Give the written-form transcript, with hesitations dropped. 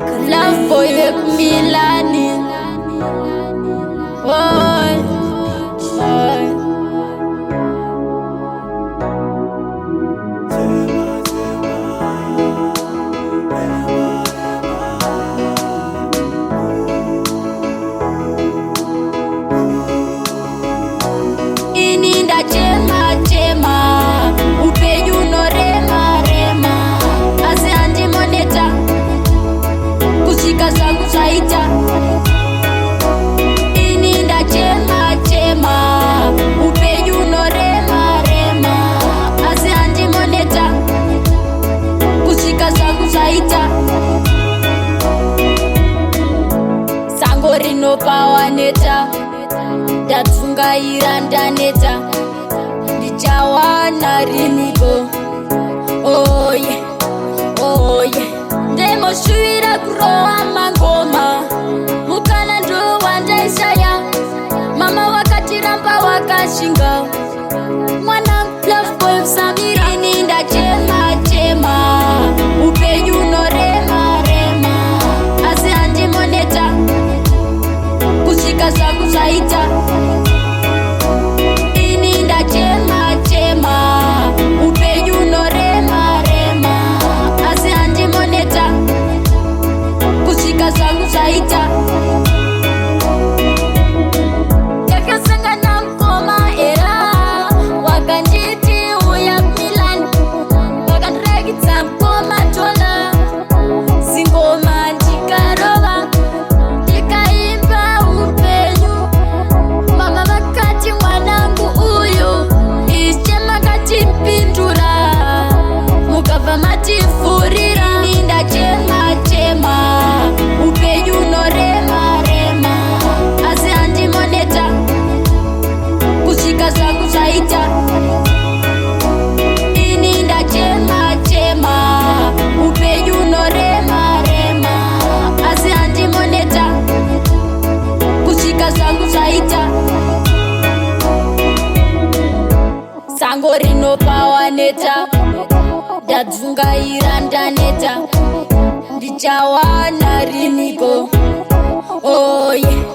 Love boy Milani. Oh, oh. Ininda chema chema, upenyu no rema rema, asi andi moneta, kushika zangu zaita. Ininda chema chema, upenyu no rema rema, asi andi moneta, kushika zangu zaita. Sango rino pawaneta, ndatungaira ndaneta, ndichawana riniko. Oh yeah, oh yeah. Ndemoshuvira kurowa mangoma, mukana ndo wandaishaya. Mama wakatiramba wakashinga, mwana love boy Samira. Ininda chema chema, upenyu no rema rema, asi andi moneta, kushika zangu zaita. Ininda chema chema, upenyu no rema rema, asi andi moneta, kushika zangu zaita. Yakasenga na mkoma era, wakanjiti uya Milan, wakandregita mkoma tola, singoma ndikarova, ndikaimba upenyu. Mama wakati mwanangu uyu, ichema kati mpindura, mukava matifurira. Ininda chema chema, upenyu no rema rema, asi andi moneta, kushika zangu zaita. Ininda chema chema, upenyu no rema rema, asi andi moneta, kushika zangu zaita. Sango rino pawaneta, ndadzungaira ndaneta, ndichawana riniko. Oh yeah.